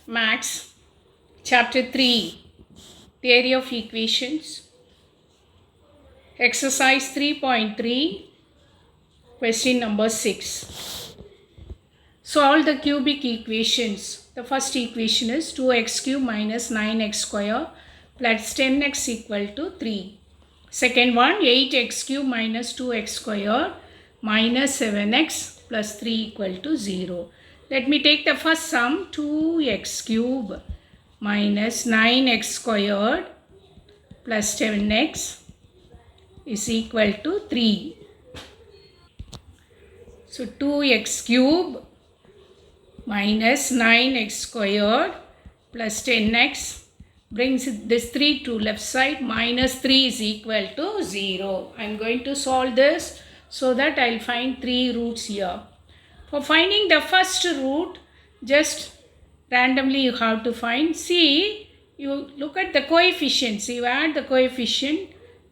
Maths, Chapter 3, Theory of Equations, Exercise 3.3, Question number 6. Solve the cubic equations. The first equation is 2x cube minus 9x square plus 10x equal to 3. Second one, 8x cube minus 2x square minus 7x plus 3 equal to 0. Let me take the first sum, 2x cube minus 9x squared plus 10x is equal to 3. So 2x cube minus 9x squared plus 10x brings this 3 to left side, minus 3 is equal to 0. I am going to solve this so that I will find 3 roots here. For finding the first root, just randomly you have to find. See, you look at the coefficients. You add the coefficient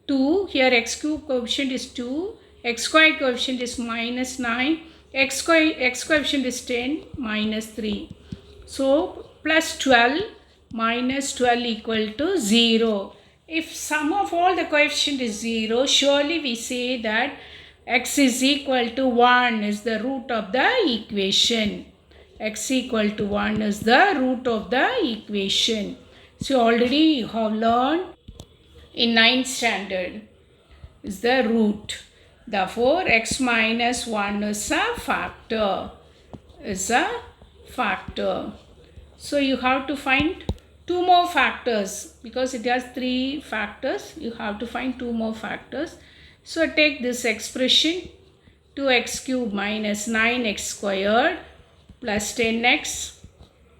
2. Here x cube coefficient is 2. X square coefficient is minus 9. X coefficient is 10 minus 3. So plus 12 minus 12 equal to 0. If sum of all the coefficient is 0, surely we say that x is equal to 1 is the root of the equation. X equal to 1 is the root of the equation. So already you have learned in 9th standard is the root. Therefore, x minus 1 is a factor. So you have to find 2 more factors. Because it has 3 factors, you have to find 2 more factors. So take this expression, 2x cube minus 9x squared plus 10x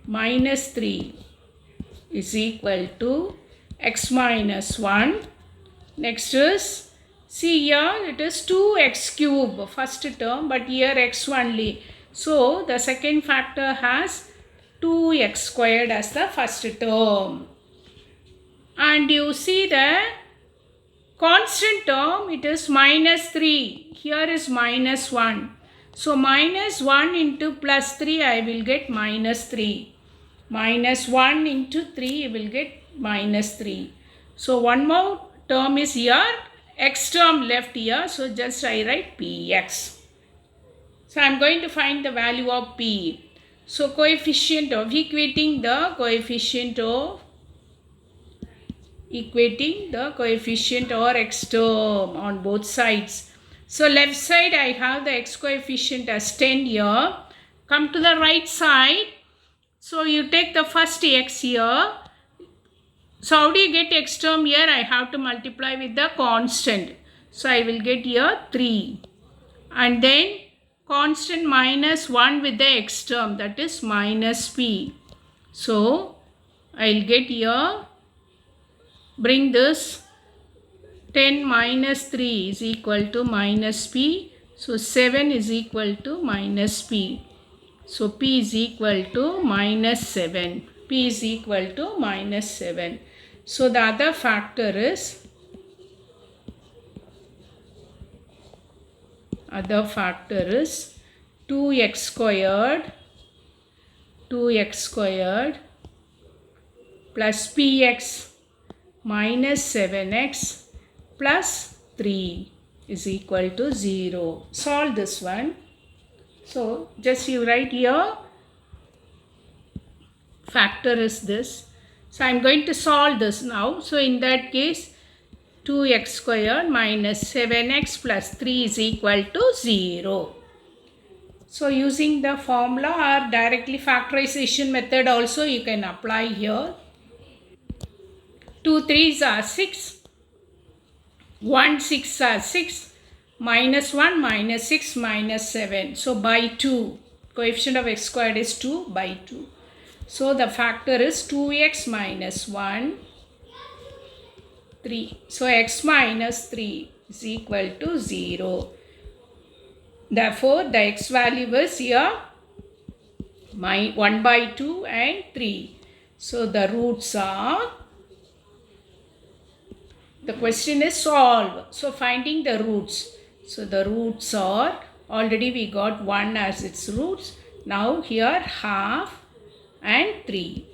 minus 3 is equal to x minus 1. Next is, see here it is 2x cube first term, but here x only. So the second factor has 2x squared as the first term. And you see the constant term, it is minus 3. Here is minus 1. So minus 1 into plus 3, I will get minus 3. Minus 1 into 3, you will get minus 3. So one more term is here, x term left here. So just I write px. So I am going to find the value of p. So coefficient of equating the coefficient or x term on both sides. So left side I have the x coefficient as 10 here. Come to the right side. So you take the first x here. So how do you get x term here? I have to multiply with the constant. So I will get here 3. And then constant minus 1 with the x term, that is minus p. So I will get here, bring this 10 minus 3 is equal to minus p. So 7 is equal to minus p. So p is equal to minus 7. P is equal to minus 7. So the other factor is 2x squared plus px minus 7x plus 3 is equal to 0. Solve this one. So just you write here, factor is this. So I am going to solve this now. So in that case, 2x squared minus 7x plus 3 is equal to 0. So using the formula or directly factorization method also you can apply here. 2 3s are 6. 1 6 are 6. Minus 1 minus 6 minus 7. So by 2. Coefficient of x squared is 2 by 2. So the factor is 2x minus 1, 3. So x minus 3 is equal to 0. Therefore, the x value is here 1 by 2 and 3. So the roots are, the question is solve. So finding the roots. So the roots are, already we got 1 as its roots. Now here half and 3.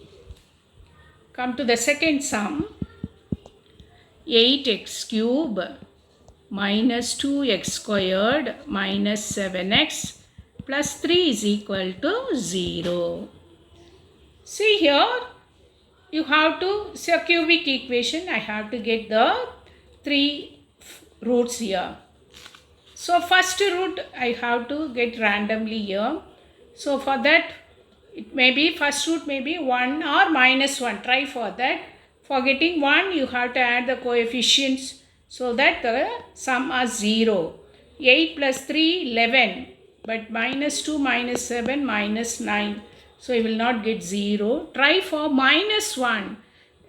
Come to the second sum. 8x cube minus 2x squared minus 7x plus 3 is equal to 0. See here, you have to, it's a cubic equation. I have to get the 3 roots here. So first root I have to get randomly here. So for that, it may be, first root may be 1 or minus 1. Try for that. For getting 1, you have to add the coefficients so that the sum are 0. 8 plus 3, 11. But minus 2, minus 7, minus 9. So you will not get 0. Try for minus 1.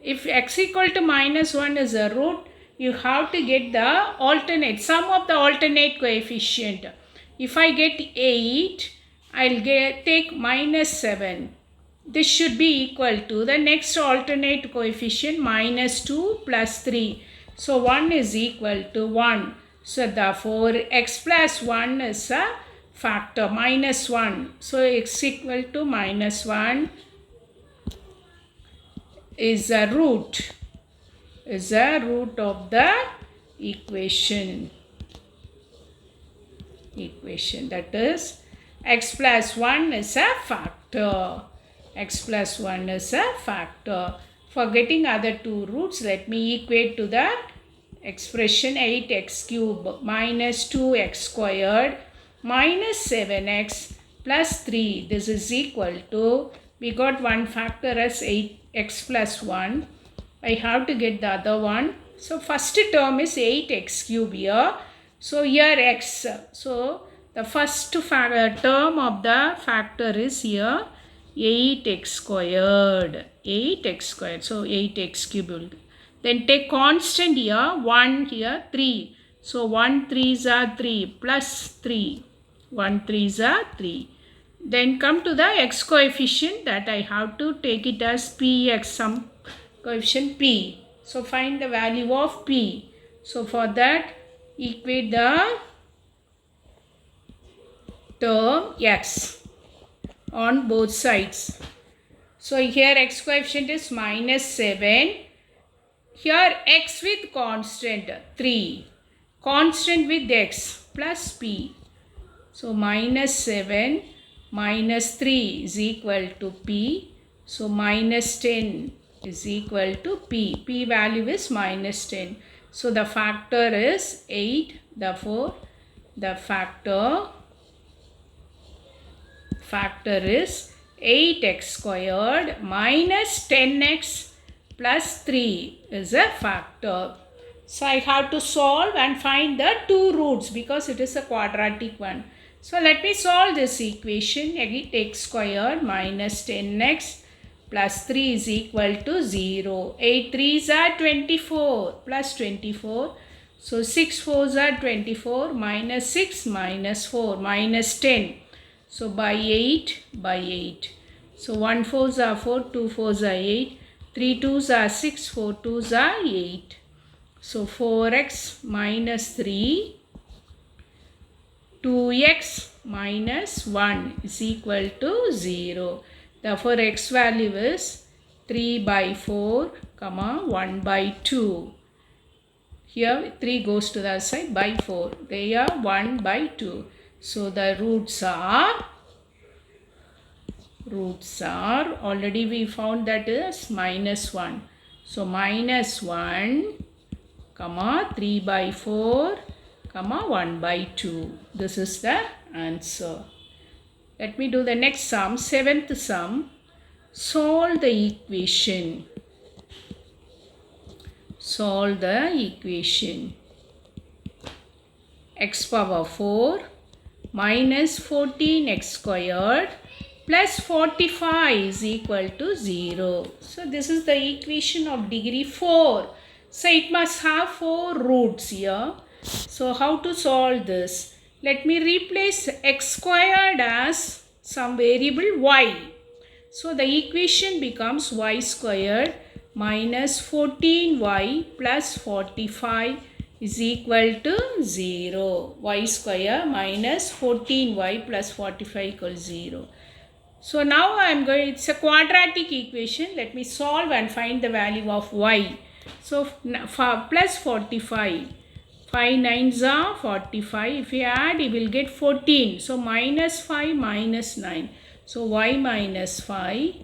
If x equal to minus 1 is a root, you have to get the alternate, sum of the alternate coefficient. If I get 8, I'll take minus 7. This should be equal to the next alternate coefficient minus 2 plus 3. So 1 is equal to 1. So therefore x plus 1 is a factor, minus 1. So x equal to minus 1 is a root. Is a root of the equation. That is x plus 1 is a factor. X plus 1 is a factor. For getting other two roots, let me equate to the expression 8x cube minus 2x squared minus 7x plus 3. This is equal to, we got one factor as 8x plus 1. I have to get the other one. So first term is 8x cube here. So here x. So the first term of the factor is here 8x squared. 8x squared. So 8x cube. Then take constant here. 1 here. 3. So 1 3s are 3 plus 3. 1 3s are 3. Then come to the x coefficient that I have to take it as px, some coefficient p. So find the value of p. So for that, equate the term x on both sides. So here x coefficient is minus 7. Here x with constant 3. Constant with x plus p. So minus 7 minus 3 is equal to p. So minus 10 is equal to p. P value is minus 10. So the factor is 8. Therefore, the factor is 8x squared minus 10x plus 3 is a factor. So I have to solve and find the two roots because it is a quadratic one. So let me solve this equation. 8x squared minus 10x plus 3 is equal to 0. 8 3s are 24 plus 24. So 6 4s are 24 minus 6 minus 4 minus 10. So by 8. So 1 4s are 4, 2 4s are 8, 3 2s are 6, 4 2s are 8. So 4x minus 3, 2x minus 1 is equal to 0. Therefore, x value is 3 by 4, 1 by 2. Here 3 goes to the other side by 4. They are 1 by 2. So the roots are already we found that is minus 1. So minus 1, 3 by 4, 1 by 2. This is the answer. Let me do the next sum, 7th sum. Solve the equation. X power 4 minus 14x squared plus 45 is equal to 0. So this is the equation of degree 4. So it must have 4 roots here. So how to solve this? Let me replace x squared as some variable y. So the equation becomes y squared minus 14y plus 45 is equal to 0. Y square minus 14y plus 45 equals 0. So now I am going, it's a quadratic equation. Let me solve and find the value of y. So plus 45. 5 nines are 45. If you add, you will get 14. So minus 5 minus 9. So y minus 5,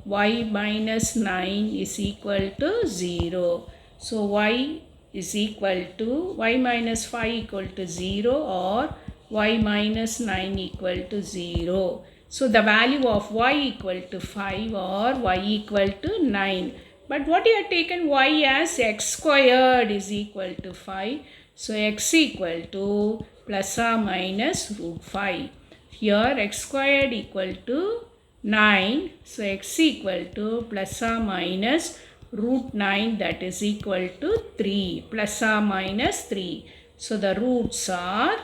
y minus 9 is equal to 0. So y is equal to, y minus 5 equal to 0 or y minus 9 equal to 0. So the value of y equal to 5 or y equal to 9. But what you have taken y as x squared is equal to 5. So x equal to plus or minus root 5. Here x squared equal to 9. So x equal to plus or minus root 9, that is equal to 3. Plus or minus 3. So the roots are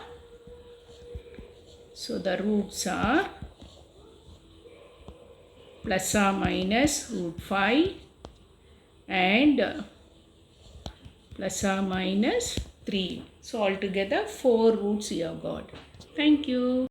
plus or minus root 5 and plus or minus 3. So altogether 4 roots you have got. Thank you.